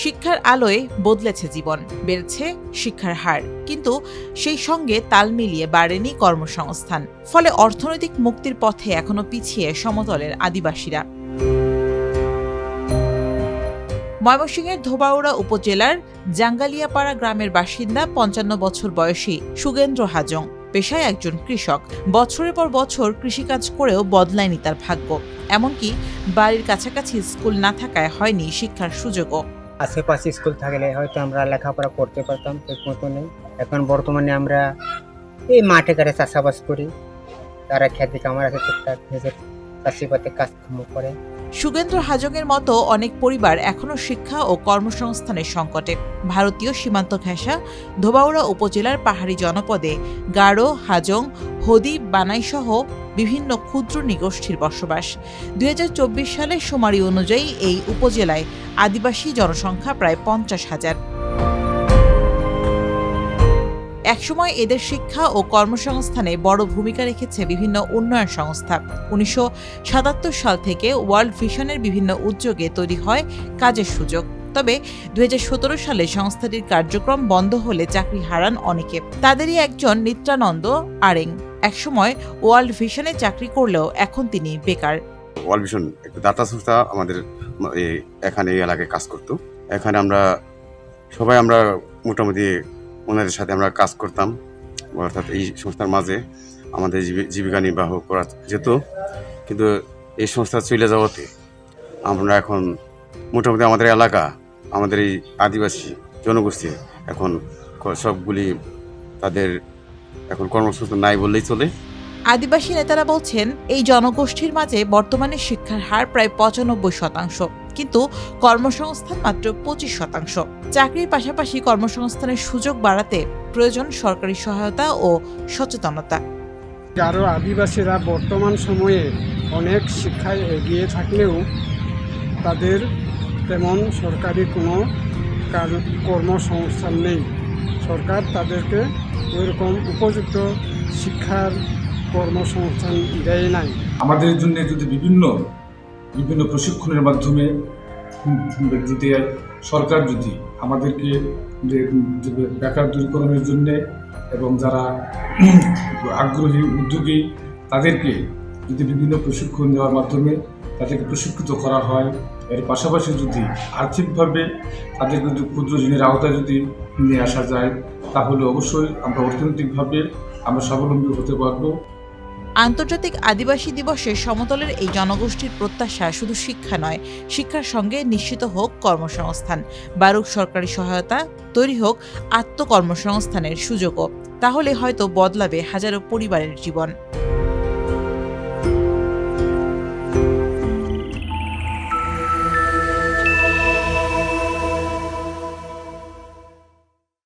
শিক্ষার আলোয় বদলেছে জীবন, বেড়েছে শিক্ষার হার, কিন্তু সেই সঙ্গে তাল মিলিয়ে বাড়েনি কর্মসংস্থান। ফলে অর্থনৈতিক মুক্তির পথে এখনো পিছিয়ে সমতলের আদিবাসীরা। ময়মনসিংহের ধোবাউড়া উপজেলার জাঙ্গালিয়াপাড়া গ্রামের বাসিন্দা ৫৫ বছর বয়সী সুগেন্দ্র হাজং পেশায় একজন কৃষক। বছরের পর বছর কৃষিকাজ করেও বদলায়নি তার ভাগ্য। এমনকি বাড়ির কাছাকাছি স্কুল না থাকায় হয়নি শিক্ষার সুযোগও। আশেপাশে স্কুল থাকলে হয়তো আমরা লেখাপড়া করতে পারতাম, ঠিক মতো নেই। এখন বর্তমানে আমরা এই মাঠে ঘাটে চাষাবাস করি, তারা খেতে কামার আছে, টুকটাক নিজের চাষিপাতে কাজকর্ম করে। সুগেন্দ্র হাজংয়ের মতো অনেক পরিবার এখনও শিক্ষা ও কর্মসংস্থানের সংকটে। ভারতীয় সীমান্ত ঘেঁষা ধোবাউড়া উপজেলার পাহাড়ি জনপদে গারো, হাজং, হদি, বানাই সহ বিভিন্ন ক্ষুদ্র নৃগোষ্ঠীর বসবাস। ২০২৪ সালের শুমারি অনুযায়ী এই উপজেলায় আদিবাসী জনসংখ্যা প্রায় ৫০,০০০। একসময় এদের শিক্ষা ও কর্মসংস্থানে বড় ভূমিকা রেখেছে বিভিন্ন উন্নয়ন সংস্থা। ১৯৭৭ সাল থেকে ওয়ার্ল্ড ভিশনের বিভিন্ন উদ্যোগে তৈরি হয় কাজের সুযোগ। তবে ২০১৭ সালে সংস্থাটির কার্যক্রম বন্ধ হলে চাকরি হারান অনেকে। তাদেরই একজন নিত্যানন্দ আরেং। একসময় ওয়ার্ল্ড ভিশনে চাকরি করলেও এখন তিনি বেকার। ওয়ার্ল্ড ভিশন একটা দাতা সংস্থা আমাদের এখানে এই এলাকায় কাজ করতো। এখানে আমরা সবাই মোটামুটি ওনাদের সাথে আমরা কাজ করতাম, অর্থাৎ এই সংস্থার মাঝে আমাদের জীবিকা নির্বাহ করা যেত। কিন্তু এই সংস্থা চলে যাওয়াতে আমরা এখন মোটামুটি আমাদের এলাকা, আমাদের এই আদিবাসী জনগোষ্ঠী এখন সবগুলি তাদের এখন কর্মসংস্থান নাই বললেই চলে। আদিবাসী নেতারা বলছেন, এই জনগোষ্ঠীর মাঝে বর্তমানে শিক্ষার হার প্রায় ৯৫%, কিন্তু কর্মসংস্থান মাত্র ২৫%। চাকরির পাশাপাশি কর্মসংস্থানের সুযোগ বাড়াতে প্রয়োজন সরকারি সহায়তা ও সচেতনতা। আরও আদিবাসীরা বর্তমান সময়ে অনেক শিক্ষায় এগিয়ে থাকলেও তাদের তেমন সরকারি কোনো কর্মসংস্থান নেই। সরকার তাদেরকে ওইরকম উপযুক্ত শিক্ষার কর্মসংস্থান দেয় নাই। আমাদের জন্য যদি বিভিন্ন প্রশিক্ষণের মাধ্যমে যদি সরকার যদি আমাদেরকে বেকার দূরীকরণের জন্য এবং যারা আগ্রহী উদ্যোগী তাদেরকে যদি বিভিন্ন প্রশিক্ষণ দেওয়ার মাধ্যমে তাদেরকে প্রশিক্ষিত করা হয়, এর পাশাপাশি যদি আর্থিকভাবে তাদেরকে যদি ক্ষুদ্র ঋণের আওতায় যদি নিয়ে আসা যায়, তাহলে অবশ্যই আমরা অর্থনৈতিকভাবে আমরা স্বাবলম্বী হতে পারবো। আন্তর্জাতিক আদিবাসী দিবসে সমতলের এই জনগোষ্ঠীর প্রত্যাশা শুধু শিক্ষা নয়, শিক্ষার সঙ্গে নিশ্চিত হোক কর্মসংস্থান, বাড়ুক সরকারি সহায়তা, তৈরি হোক আত্মকর্মসংস্থানের সুযোগও। তাহলে হয়তো বদলাবে হাজারো পরিবারের জীবন।